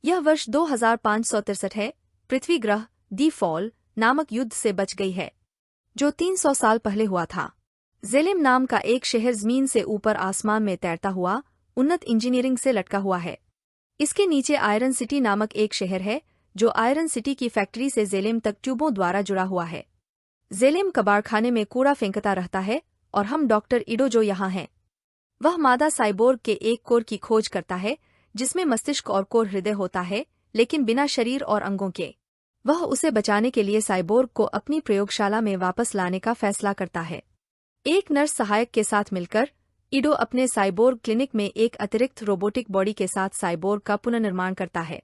यह वर्ष 2563 है। पृथ्वी ग्रह दी फॉल नामक युद्ध से बच गई है, जो 300 साल पहले हुआ था। जेलेम नाम का एक शहर जमीन से ऊपर आसमान में तैरता हुआ उन्नत इंजीनियरिंग से लटका हुआ है। इसके नीचे आयरन सिटी नामक एक शहर है, जो आयरन सिटी की फैक्ट्री से जेलेम तक ट्यूबों द्वारा जुड़ा हुआ है। जेलेम कबाड़खाने में कूड़ा फेंकता रहता है और हम डॉक्टर इडो जो यहाँ हैं, वह मादा साइबोर्ग के एक कोर की खोज करता है जिसमें मस्तिष्क और कोर हृदय होता है, लेकिन बिना शरीर और अंगों के। वह उसे बचाने के लिए साइबोर्ग को अपनी प्रयोगशाला में वापस लाने का फैसला करता है। एक नर्स सहायक के साथ मिलकर इडो अपने साइबोर्ग क्लिनिक में एक अतिरिक्त रोबोटिक बॉडी के साथ साइबोर्ग का पुनर्निर्माण करता है।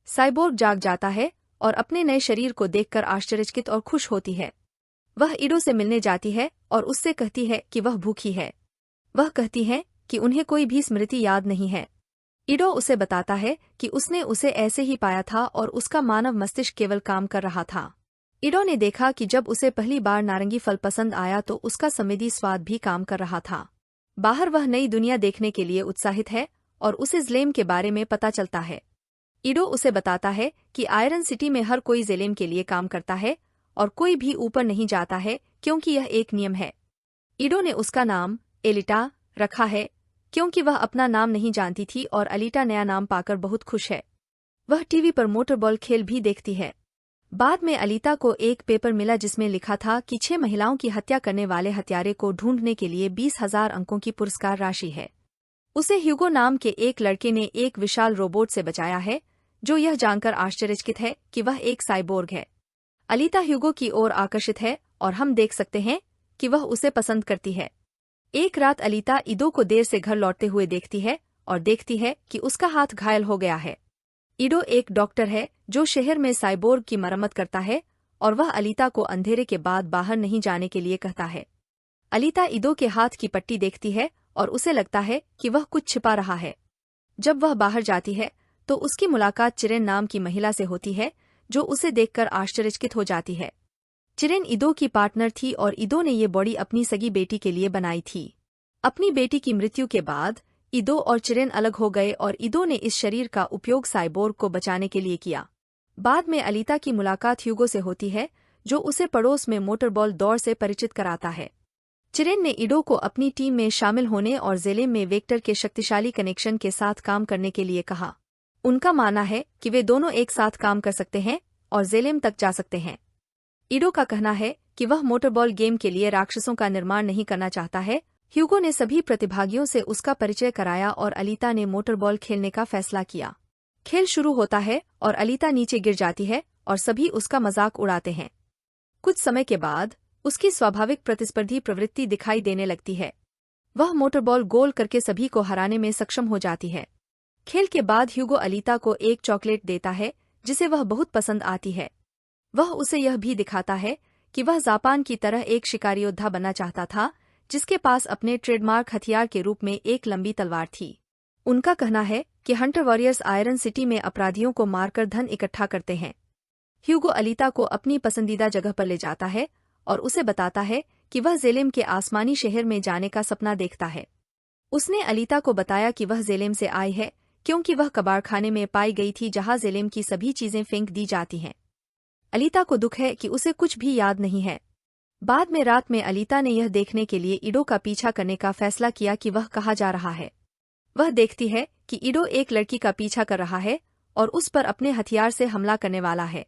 साइबोर्ग जाग जाता है और अपने नए शरीर को देखकर आश्चर्यचकित और खुश होती है। वह इडो से मिलने जाती है और उससे कहती है कि वह भूखी है। वह कहती है कि उन्हें कोई भी स्मृति याद नहीं है। इडो उसे बताता है कि उसने उसे ऐसे ही पाया था और उसका मानव मस्तिष्क केवल काम कर रहा था। इडो ने देखा कि जब उसे पहली बार नारंगी फल पसंद आया तो उसका संवेदी स्वाद भी काम कर रहा था। बाहर वह नई दुनिया देखने के लिए उत्साहित है और उसे जेलेम के बारे में पता चलता है। इडो उसे बताता है कि आयरन सिटी में हर कोई जेलेम के लिए काम करता है और कोई भी ऊपर नहीं जाता है, क्योंकि यह एक नियम है। इडो ने उसका नाम एलिटा रखा है क्योंकि वह अपना नाम नहीं जानती थी और अलीटा नया नाम पाकर बहुत खुश है। वह टीवी पर मोटरबॉल खेल भी देखती है। बाद में अलीता को एक पेपर मिला जिसमें लिखा था कि 6 महिलाओं की हत्या करने वाले हत्यारे को ढूंढने के लिए 20,000 अंकों की पुरस्कार राशि है। उसे ह्यूगो नाम के एक लड़के ने एक विशाल रोबोट से बचाया है, जो यह जानकर आश्चर्यचकित है कि वह एक साइबोर्ग है। अलीता ह्यूगो की ओर आकर्षित है और हम देख सकते हैं कि वह उसे पसंद करती है। एक रात अलीता इडो को देर से घर लौटते हुए देखती है और देखती है कि उसका हाथ घायल हो गया है। इडो एक डॉक्टर है जो शहर में साइबोर्ग की मरम्मत करता है और वह अलीता को अंधेरे के बाद बाहर नहीं जाने के लिए कहता है। अलीता इडो के हाथ की पट्टी देखती है और उसे लगता है कि वह कुछ छिपा रहा है। जब वह बाहर जाती है तो उसकी मुलाकात चिरेन नाम की महिला से होती है, जो उसे देखकर आश्चर्यचकित हो जाती है। चिरेन इडो की पार्टनर थी और इडो ने ये बॉडी अपनी सगी बेटी के लिए बनाई थी। अपनी बेटी की मृत्यु के बाद इडो और चिरेन अलग हो गए और इडो ने इस शरीर का उपयोग साइबोर्ग को बचाने के लिए किया। बाद में अलीता की मुलाकात ह्यूगो से होती है, जो उसे पड़ोस में मोटरबॉल दौड़ से परिचित कराता है। चिरेन ने इडो को अपनी टीम में शामिल होने और जेलेम में वेक्टर के शक्तिशाली कनेक्शन के साथ काम करने के लिए कहा। उनका मानना है कि वे दोनों एक साथ काम कर सकते हैं और जेलेम तक जा सकते हैं। इडो का कहना है कि वह मोटरबॉल गेम के लिए राक्षसों का निर्माण नहीं करना चाहता है। ह्यूगो ने सभी प्रतिभागियों से उसका परिचय कराया और अलीता ने मोटरबॉल खेलने का फैसला किया। खेल शुरू होता है और अलीता नीचे गिर जाती है और सभी उसका मजाक उड़ाते हैं। कुछ समय के बाद उसकी स्वाभाविक प्रतिस्पर्धी प्रवृत्ति दिखाई देने लगती है। वह मोटरबॉल गोल करके सभी को हराने में सक्षम हो जाती है। खेल के बाद ह्यूगो अलीता को एक चॉकलेट देता है जिसे वह बहुत पसंद आती है। वह उसे यह भी दिखाता है कि वह जापान की तरह एक शिकारी योद्धा बनना चाहता था, जिसके पास अपने ट्रेडमार्क हथियार के रूप में एक लंबी तलवार थी। उनका कहना है कि हंटर वॉरियर्स आयरन सिटी में अपराधियों को मारकर धन इकट्ठा करते हैं। ह्यूगो अलीता को अपनी पसंदीदा जगह पर ले जाता है और उसे बताता है कि वह जेलेम के आसमानी शहर में जाने का सपना देखता है। उसने अलीता को बताया कि वह जेलेम से आई है क्योंकि वह कबाड़खाने में पाई गई थी जहां जेलेम की सभी चीजें फेंक दी जाती हैं। अलीता को दुख है कि उसे कुछ भी याद नहीं है। बाद में रात में अलीता ने यह देखने के लिए इडो का पीछा करने का फैसला किया कि वह कहाँ जा रहा है। वह देखती है कि इडो एक लड़की का पीछा कर रहा है और उस पर अपने हथियार से हमला करने वाला है।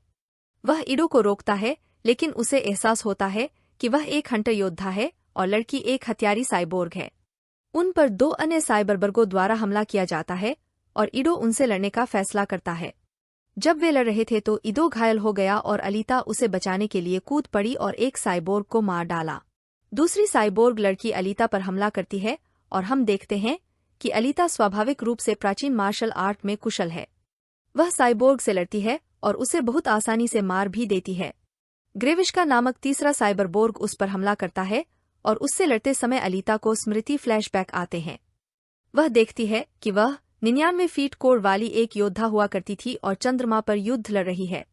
वह इडो को रोकता है, लेकिन उसे एहसास होता है कि वह एक हंटर योद्धा है और लड़की एक हथियारी साइबोर्ग है। उन पर 2 अन्य साइबरबर्गों द्वारा हमला किया जाता है और इडो उनसे लड़ने का फैसला करता है। जब वे लड़ रहे थे तो इडो घायल हो गया और अलीता उसे बचाने के लिए कूद पड़ी और एक साइबोर्ग को मार डाला। दूसरी साइबोर्ग लड़की अलीता पर हमला करती है और हम देखते हैं कि अलीता स्वाभाविक रूप से प्राचीन मार्शल आर्ट में कुशल है। वह साइबोर्ग से लड़ती है और उसे बहुत आसानी से मार भी देती है। ग्रेविश्का नामक तीसरा साइबरबोर्ग उस पर हमला करता है और उससे लड़ते समय अलीता को स्मृति फ्लैशबैक आते हैं। वह देखती है कि वह 99 फीट कोर वाली एक योद्धा हुआ करती थी और चंद्रमा पर युद्ध लड़ रही है।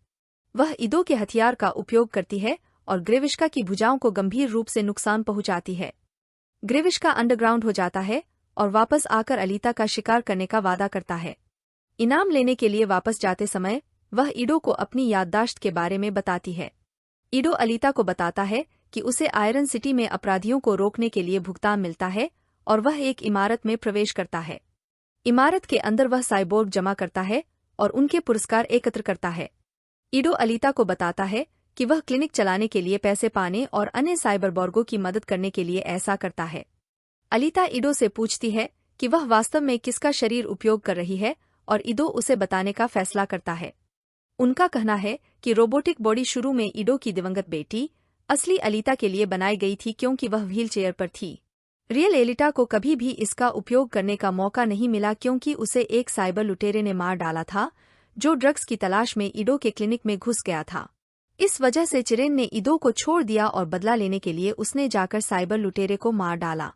वह इडो के हथियार का उपयोग करती है और ग्रेविश्का की भुजाओं को गंभीर रूप से नुकसान पहुंचाती है। ग्रेविश्का अंडरग्राउंड हो जाता है और वापस आकर अलीता का शिकार करने का वादा करता है। इनाम लेने के लिए वापस जाते समय वह ईडो को अपनी याददाश्त के बारे में बताती है। ईडो अलीता को बताता है कि उसे आयरन सिटी में अपराधियों को रोकने के लिए भुगतान मिलता है और वह एक इमारत में प्रवेश करता है। इमारत के अंदर वह साइबोर्ग जमा करता है और उनके पुरस्कार एकत्र करता है। ईडो अलीता को बताता है कि वह क्लिनिक चलाने के लिए पैसे पाने और अन्य साइबरबॉर्गों की मदद करने के लिए ऐसा करता है। अलीता ईडो से पूछती है कि वह वास्तव में किसका शरीर उपयोग कर रही है और ईडो उसे बताने का फैसला करता है। उनका कहना है कि रोबोटिक बॉडी शुरू में ईडो की दिवंगत बेटी असली अलीता के लिए बनाई गई थी क्योंकि वह व्हीलचेयर पर थी। रियल एलिटा को कभी भी इसका उपयोग करने का मौका नहीं मिला क्योंकि उसे एक साइबर लुटेरे ने मार डाला था जो ड्रग्स की तलाश में ईडो के क्लिनिक में घुस गया था। इस वजह से चिरेन ने ईडो को छोड़ दिया और बदला लेने के लिए उसने जाकर साइबर लुटेरे को मार डाला।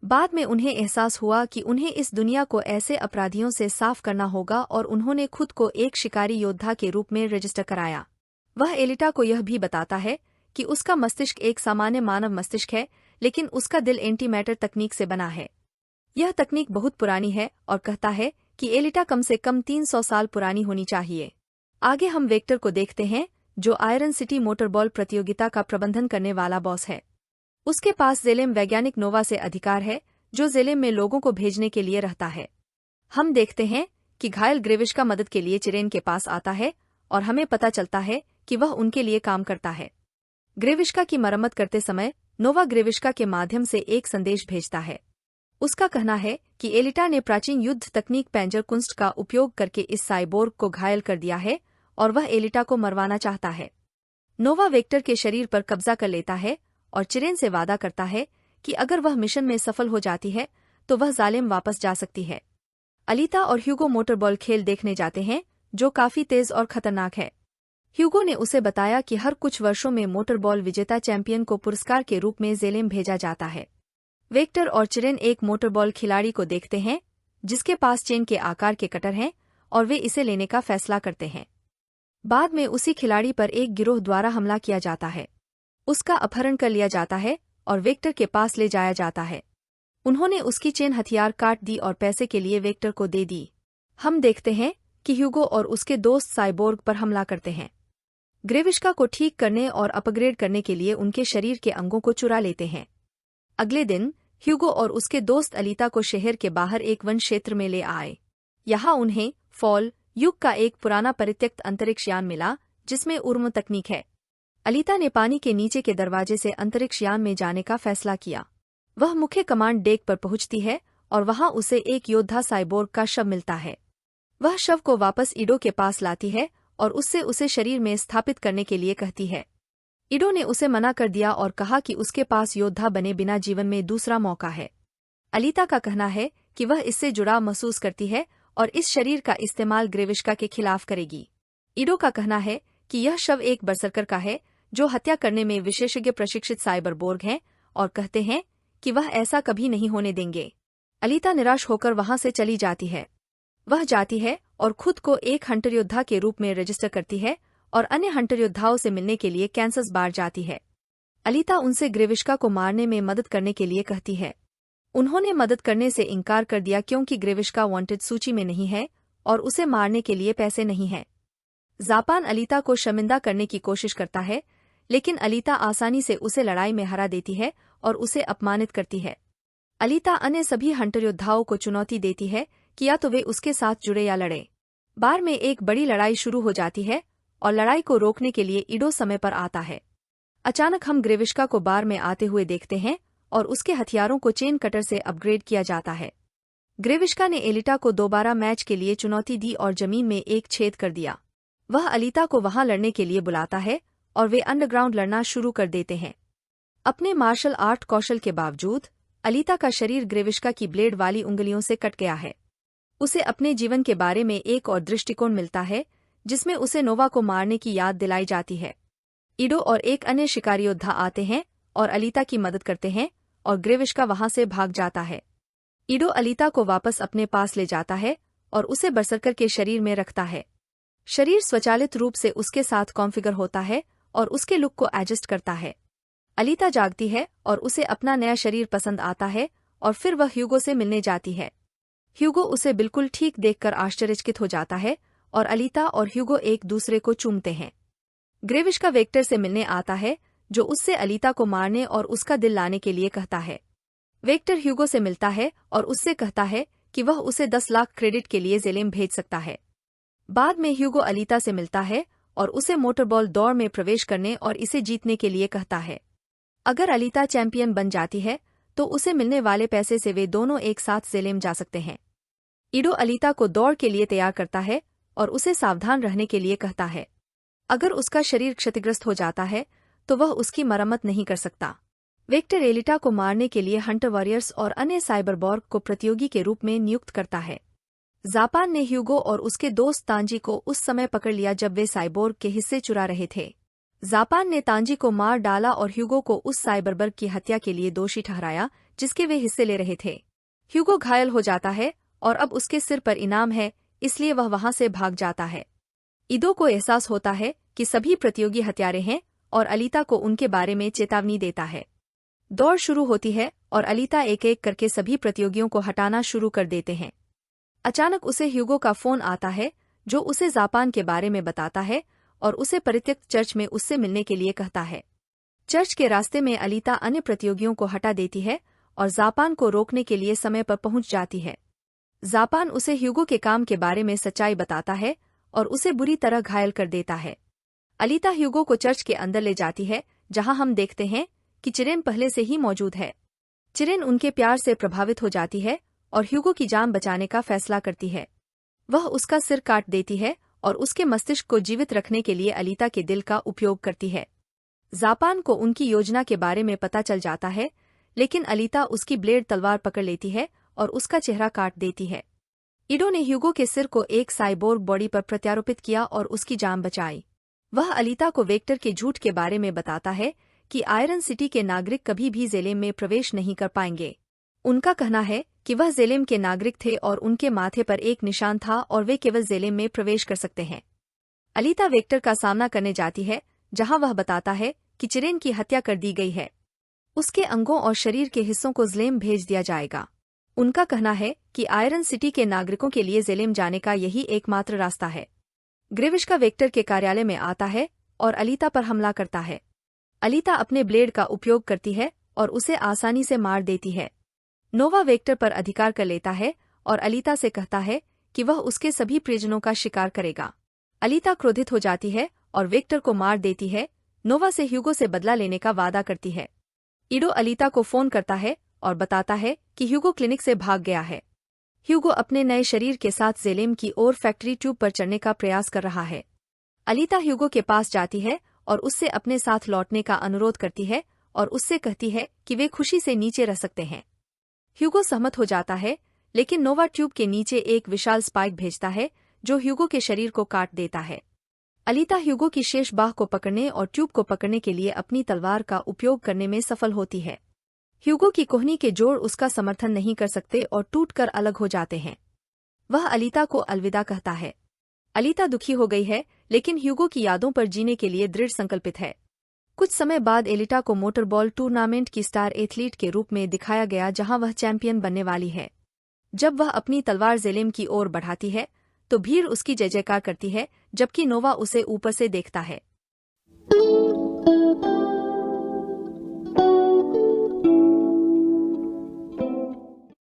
बाद में उन्हें एहसास हुआ कि उन्हें इस दुनिया को ऐसे अपराधियों से साफ करना होगा और उन्होंने खुद को एक शिकारी योद्धा के रूप में रजिस्टर कराया। वह एलिटा को यह भी बताता है कि उसका मस्तिष्क एक सामान्य मानव मस्तिष्क है, लेकिन उसका दिल एंटी मैटर तकनीक से बना है। यह तकनीक बहुत पुरानी है और कहता है कि एलिटा कम से कम 300 साल पुरानी होनी चाहिए। आगे हम वेक्टर को देखते हैं जो आयरन सिटी मोटरबॉल प्रतियोगिता का प्रबंधन करने वाला बॉस है। उसके पास जेलेम वैज्ञानिक नोवा से अधिकार है जो जेलेम में लोगों को भेजने के लिए रहता है। हम देखते हैं कि घायल ग्रेविश्का मदद के लिए चिरेन के पास आता है और हमें पता चलता है कि वह उनके लिए काम करता है। ग्रेविश्का की मरम्मत करते समय नोवा ग्रेविश्का के माध्यम से एक संदेश भेजता है। उसका कहना है कि एलिटा ने प्राचीन युद्ध तकनीक पैंजर कुंस्ट का उपयोग करके इस साइबोर्ग को घायल कर दिया है और वह एलिटा को मरवाना चाहता है। नोवा वेक्टर के शरीर पर कब्जा कर लेता है और चिरेन से वादा करता है कि अगर वह मिशन में सफल हो जाती है तो वह जालिम वापस जा सकती है। अलीता और ह्यूगो मोटरबॉल खेल देखने जाते हैं जो काफी तेज और खतरनाक है। ह्यूगो ने उसे बताया कि हर कुछ वर्षों में मोटरबॉल विजेता चैंपियन को पुरस्कार के रूप में जेलेम भेजा जाता है। वेक्टर और चिरेन एक मोटरबॉल खिलाड़ी को देखते हैं जिसके पास चेन के आकार के कटर हैं और वे इसे लेने का फैसला करते हैं। बाद में उसी खिलाड़ी पर एक गिरोह द्वारा हमला किया जाता है। उसका अपहरण कर लिया जाता है और वेक्टर के पास ले जाया जाता है। उन्होंने उसकी चेन हथियार काट दी और पैसे के लिए वेक्टर को दे दी। हम देखते हैं कि ह्यूगो और उसके दोस्त साइबोर्ग पर हमला करते हैं। ग्रेविश्का को ठीक करने और अपग्रेड करने के लिए उनके शरीर के अंगों को चुरा लेते हैं। अगले दिन ह्यूगो और उसके दोस्त अलीता को शहर के बाहर एक वन क्षेत्र में ले आए। यहाँ उन्हें फॉल युग का एक पुराना परित्यक्त अंतरिक्ष यान मिला जिसमें उर्म तकनीक है। अलीता ने पानी के नीचे के दरवाजे से अंतरिक्ष यान में जाने का फैसला किया। वह मुख्य कमांड डेक पर पहुंचती है और वहां उसे एक योद्धा साइबोर्ग का शव मिलता है। वह शव को वापस ईडो के पास लाती है और उससे उसे शरीर में स्थापित करने के लिए कहती है। ईडो ने उसे मना कर दिया और कहा कि उसके पास योद्धा बने बिना जीवन में दूसरा मौका है। अलीता का कहना है कि वह इससे जुड़ाव महसूस करती है और इस शरीर का इस्तेमाल ग्रेविश्का के खिलाफ करेगी। ईडो का कहना है कि यह शव एक बरसरकर का है जो हत्या करने में विशेषज्ञ प्रशिक्षित साइबरबोर्ग हैं और कहते हैं कि वह ऐसा कभी नहीं होने देंगे। अलीता निराश होकर वहां से चली जाती है। वह जाती है और खुद को एक हंटर योद्धा के रूप में रजिस्टर करती है और अन्य हंटर योद्धाओं से मिलने के लिए कैंसस बार जाती है। अलीता उनसे ग्रेविश्का को मारने में मदद करने के लिए कहती है। उन्होंने मदद करने से इनकार कर दिया क्योंकि ग्रेविश्का वांटेड सूची में नहीं है और उसे मारने के लिए पैसे नहीं हैं। जापान अलीता को शर्मिंदा करने की कोशिश करता है, लेकिन अलीता आसानी से उसे लड़ाई में हरा देती है और उसे अपमानित करती है। अलीता अन्य सभी हंटर योद्धाओं को चुनौती देती है कि या तो वे उसके साथ जुड़े या लड़े। बार में एक बड़ी लड़ाई शुरू हो जाती है और लड़ाई को रोकने के लिए ईडो समय पर आता है। अचानक हम ग्रेविश्का को बार में आते हुए देखते हैं और उसके हथियारों को चेन कटर से अपग्रेड किया जाता है। ग्रेविश्का ने एलिटा को दोबारा मैच के लिए चुनौती दी और जमीन में एक छेद कर दिया। वह अलीता को वहां लड़ने के लिए बुलाता है और वे अंडरग्राउंड लड़ना शुरू कर देते हैं। अपने मार्शल आर्ट कौशल के बावजूद अलीता का शरीर ग्रेविश्का की ब्लेड वाली उंगलियों से कट गया है। उसे अपने जीवन के बारे में एक और दृष्टिकोण मिलता है जिसमें उसे नोवा को मारने की याद दिलाई जाती है। ईडो और एक अन्य शिकारी योद्धा आते हैं और अलीता की मदद करते हैं और ग्रेविश्का वहां से भाग जाता है। ईडो अलीता को वापस अपने पास ले जाता है और उसे बरसरकर के शरीर में रखता है। शरीर स्वचालित रूप से उसके साथ कॉन्फ़िगर होता है और उसके लुक को एडजस्ट करता है। अलीता जागती है और उसे अपना नया शरीर पसंद आता है और फिर वह ह्यूगो से मिलने जाती है। ह्यूगो उसे बिल्कुल ठीक देखकर आश्चर्यचकित हो जाता है और अलीता और ह्यूगो एक दूसरे को चूमते हैं। ग्रेविश का वेक्टर से मिलने आता है, जो उससे अलीता को मारने और उसका दिल लाने के लिए कहता है। वेक्टर ह्यूगो से मिलता है और उससे कहता है कि वह उसे 10 लाख क्रेडिट के लिए जेलेम भेज सकता है। बाद में ह्यूगो अलीता से मिलता है और उसे मोटरबॉल दौड़ में प्रवेश करने और इसे जीतने के लिए कहता है। अगर अलीता चैंपियन बन जाती है तो उसे मिलने वाले पैसे से वे दोनों एक साथ जेलेम जा सकते हैं। ईडो अलीता को दौड़ के लिए तैयार करता है और उसे सावधान रहने के लिए कहता है। अगर उसका शरीर क्षतिग्रस्त हो जाता है तो वह उसकी मरम्मत नहीं कर सकता। वेक्टर एलिटा को मारने के लिए हंटर वॉरियर्स और अन्य साइबरबॉर्ग को प्रतियोगी के रूप में नियुक्त करता है। जापान ने ह्यूगो और उसके दोस्त तांजी को उस समय पकड़ लिया जब वे साइबोर्ग के हिस्से चुरा रहे थे। जापान ने तांजी को मार डाला और ह्यूगो को उस साइबरबर्ग की हत्या के लिए दोषी ठहराया जिसके वे हिस्से ले रहे थे। ह्यूगो घायल हो जाता है और अब उसके सिर पर इनाम है, इसलिए वह वहां से भाग जाता है। ईडो को एहसास होता है कि सभी प्रतियोगी हत्यारे हैं और अलीता को उनके बारे में चेतावनी देता है। दौड़ शुरू होती है और अलीता एक एक करके सभी प्रतियोगियों को हटाना शुरू कर देते हैं। अचानक उसे ह्यूगो का फोन आता है, जो उसे जापान के बारे में बताता है और उसे परित्यक्त चर्च में उससे मिलने के लिए कहता है। चर्च के रास्ते में अलीता अन्य प्रतियोगियों को हटा देती है और जापान को रोकने के लिए समय पर पहुंच जाती है। जापान उसे ह्यूगो के काम के बारे में सच्चाई बताता है और उसे बुरी तरह घायल कर देता है। अलीता ह्यूगो को चर्च के अंदर ले जाती है, जहां हम देखते हैं कि चिरेन पहले से ही मौजूद है। चिरेन उनके प्यार से प्रभावित हो जाती है और ह्यूगो की जान बचाने का फैसला करती है। वह उसका सिर काट देती है और उसके मस्तिष्क को जीवित रखने के लिए अलीता के दिल का उपयोग करती है। जापान को उनकी योजना के बारे में पता चल जाता है, लेकिन अलीता उसकी ब्लेड तलवार पकड़ लेती है और उसका चेहरा काट देती है। ईडो ने ह्यूगो के सिर को एक साइबोर्ग बॉडी पर प्रत्यारोपित किया और उसकी जान बचाई। वह अलीता को वेक्टर के झूठ के बारे में बताता है कि आयरन सिटी के नागरिक कभी भी जेलेम में प्रवेश नहीं कर पाएंगे। उनका कहना है कि वह जेलेम के नागरिक थे और उनके माथे पर एक निशान था और वे केवल जेलेम में प्रवेश कर सकते हैं। अलीता वेक्टर का सामना करने जाती है, जहां वह बताता है कि चिरेन की हत्या कर दी गई है। उसके अंगों और शरीर के हिस्सों को जेलेम भेज दिया जाएगा। उनका कहना है कि आयरन सिटी के नागरिकों के लिए जेलेम जाने का यही एकमात्र रास्ता है। ग्रेविश का वेक्टर के कार्यालय में आता है और अलीता पर हमला करता है। अलीता अपने ब्लेड का उपयोग करती है और उसे आसानी से मार देती है। नोवा वेक्टर पर अधिकार कर लेता है और अलीता से कहता है कि वह उसके सभी परिजनों का शिकार करेगा। अलीता क्रोधित हो जाती है और वेक्टर को मार देती है। नोवा से ह्यूगो से बदला लेने का वादा करती है। ईडो अलीता को फोन करता है और बताता है कि ह्यूगो क्लिनिक से भाग गया है। ह्यूगो अपने नए शरीर के साथ जेलेम की ओर फैक्ट्री ट्यूब पर चढ़ने का प्रयास कर रहा है। अलीता ह्यूगो के पास जाती है और उससे अपने साथ लौटने का अनुरोध करती है और उससे कहती है कि वे खुशी से नीचे रह सकते हैं। ह्यूगो सहमत हो जाता है, लेकिन नोवा ट्यूब के नीचे एक विशाल स्पाइक भेजता है जो ह्यूगो के शरीर को काट देता है। अलीता ह्यूगो की शेष बाह को पकड़ने और ट्यूब को पकड़ने के लिए अपनी तलवार का उपयोग करने में सफल होती है। ह्यूगो की कोहनी के जोड़ उसका समर्थन नहीं कर सकते और टूटकर अलग हो जाते हैं। वह अलीता को अलविदा कहता है। अलीता दुखी हो गई है, लेकिन ह्यूगो की यादों पर जीने के लिए दृढ़ संकल्पित है। कुछ समय बाद एलिटा को मोटरबॉल टूर्नामेंट की स्टार एथलीट के रूप में दिखाया गया, जहां वह चैंपियन बनने वाली है। जब वह अपनी तलवार जेलेम की ओर बढ़ाती है तो भीड़ उसकी जय जयकार करती है, जबकि नोवा उसे ऊपर से देखता है।